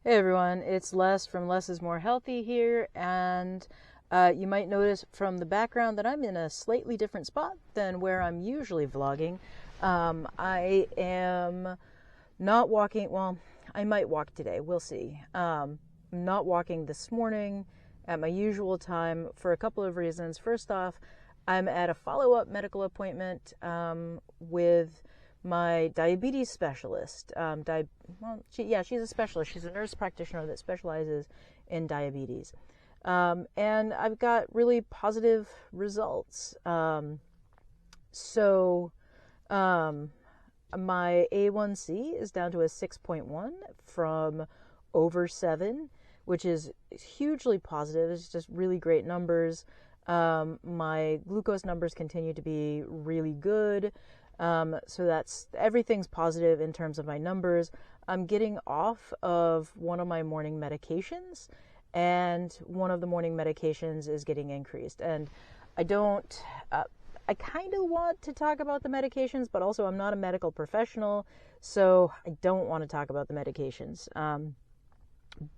Hey everyone, it's Les from Less is More Healthy here, and you might notice from the background that I'm in a slightly different spot than where I'm usually vlogging. I am not walking, well, I might walk today, we'll see. I'm not walking this morning at my usual time for a couple of reasons. First off, I'm at a follow-up medical appointment with my diabetes specialist. She's a specialist. She's a nurse practitioner that specializes in diabetes. And I've got really positive results. So my A1C is down to a 6.1 from over 7, which is hugely positive. It's just really great numbers. My glucose numbers continue to be really good. So everything's positive in terms of my numbers. I'm getting off of one of my morning medications, and one of the morning medications is getting increased. And I kind of want to talk about the medications, but also I'm not a medical professional, so I don't want to talk about the medications.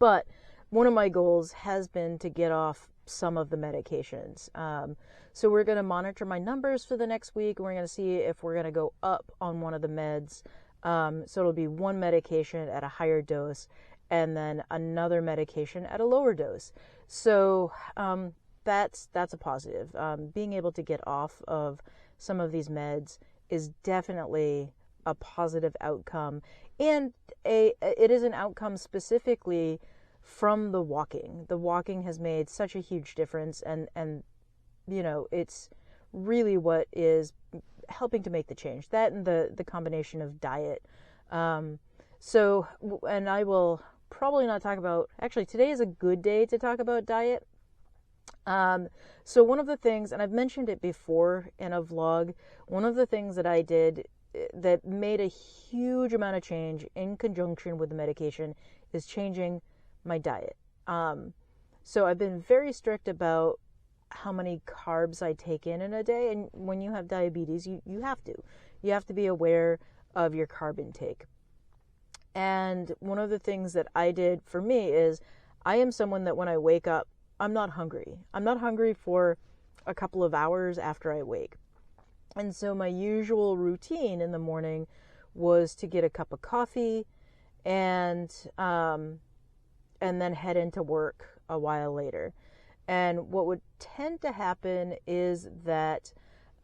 But one of my goals has been to get off some of the medications. So we're going to monitor my numbers for the next week, and we're going to see if we're going to go up on one of the meds. So it'll be one medication at a higher dose and then another medication at a lower dose. So that's a positive. Being able to get off of some of these meds is definitely a positive outcome, and it is an outcome specifically from the walking. The walking has made such a huge difference, and it's really what is helping to make the change. That and the combination of diet. And I will probably not talk about, actually today is a good day to talk about diet. So one of the things, and I've mentioned it before in a vlog, one of the things that I did that made a huge amount of change in conjunction with the medication is changing my diet. So I've been very strict about how many carbs I take in a day. And when you have diabetes, you have to be aware of your carb intake. And one of the things that I did for me is I am someone that when I wake up, I'm not hungry. I'm not hungry for a couple of hours after I wake. And so my usual routine in the morning was to get a cup of coffee and then head into work a while later. And what would tend to happen is that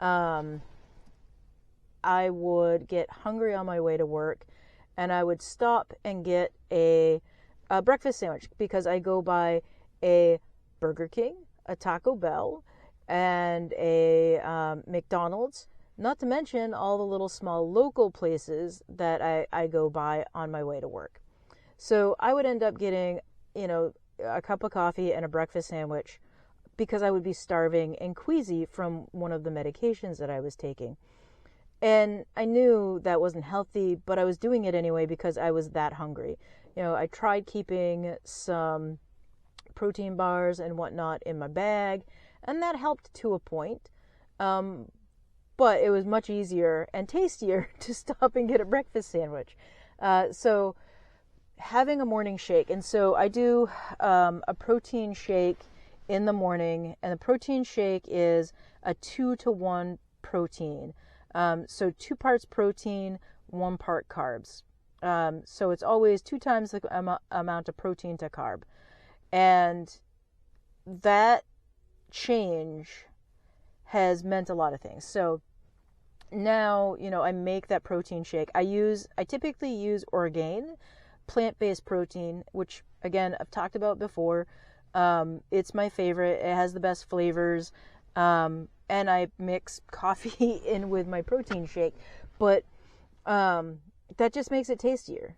I would get hungry on my way to work, and I would stop and get a breakfast sandwich, because I go by a Burger King, a Taco Bell, and a McDonald's, not to mention all the little small local places that I go by on my way to work. So I would end up getting, a cup of coffee and a breakfast sandwich because I would be starving and queasy from one of the medications that I was taking. And I knew that wasn't healthy, but I was doing it anyway because I was that hungry. I tried keeping some protein bars and whatnot in my bag, and that helped to a point. But it was much easier and tastier to stop and get a breakfast sandwich. So having a morning shake. And so I do a protein shake in the morning, and the protein shake is a 2-to-1 protein. So 2 parts protein, 1 part carbs. So it's always 2 times the amount of protein to carb. And that change has meant a lot of things. So now, I make that protein shake. I typically use Orgain, plant-based protein, which again I've talked about before. It's my favorite. It has the best flavors, and I mix coffee in with my protein shake, but that just makes it tastier,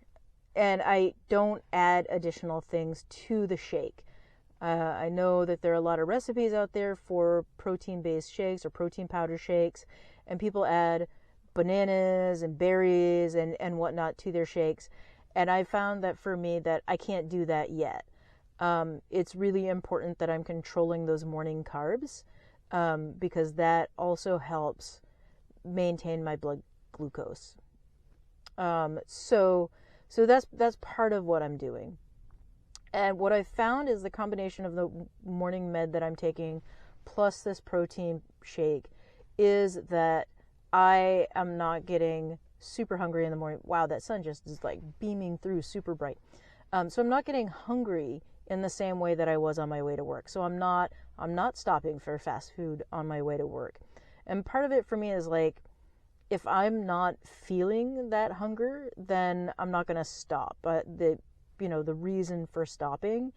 and I don't add additional things to the shake. I know that there are a lot of recipes out there for protein-based shakes or protein powder shakes, and people add bananas and berries and whatnot to their shakes. And I found that for me that I can't do that yet. It's really important that I'm controlling those morning carbs, because that also helps maintain my blood glucose. So that's part of what I'm doing. And what I've found is the combination of the morning med that I'm taking plus this protein shake is that I am not getting super hungry in the morning. Wow, that sun just is like beaming through super bright. So I'm not getting hungry in the same way that I was on my way to work. So I'm not stopping for fast food on my way to work. And part of it for me is like, if I'm not feeling that hunger, then I'm not going to stop. But the reason for stopping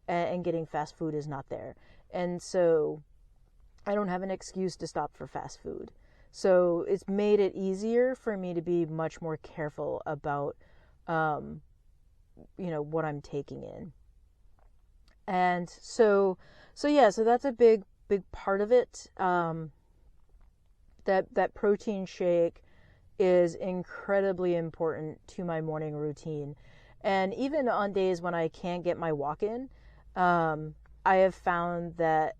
and getting fast food is not there. And so I don't have an excuse to stop for fast food. So it's made it easier for me to be much more careful about, what I'm taking in. And so that's a big part of it. That protein shake is incredibly important to my morning routine. And even on days when I can't get my walk in, I have found that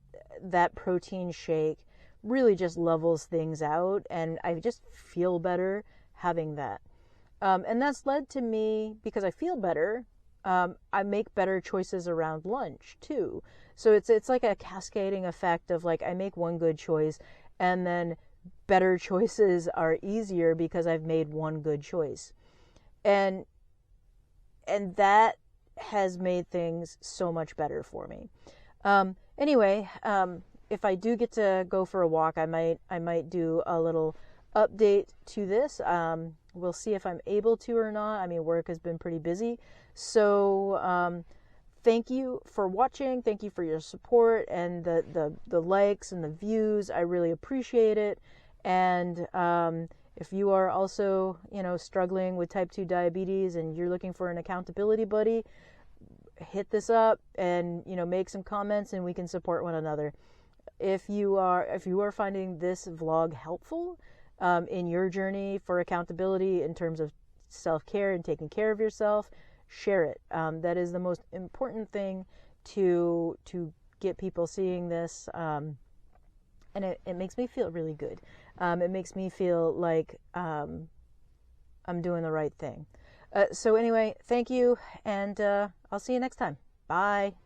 protein shake really just levels things out, and I just feel better having that. And that's led to me, because I feel better, I make better choices around lunch too. So it's like a cascading effect of like, I make one good choice and then better choices are easier because I've made one good choice. And that has made things so much better for me. Anyway, if I do get to go for a walk, I might do a little update to this. We'll see if I'm able to or not. I mean, work has been pretty busy. So thank you for watching. Thank you for your support and the likes and the views. I really appreciate it. And if you are also, struggling with type 2 diabetes and you're looking for an accountability buddy, hit this up and, make some comments and we can support one another. If you are finding this vlog helpful in your journey for accountability in terms of self-care and taking care of yourself, share it. That is the most important thing to get people seeing this. And it makes me feel really good. It makes me feel like I'm doing the right thing. So anyway, thank you, and I'll see you next time. Bye.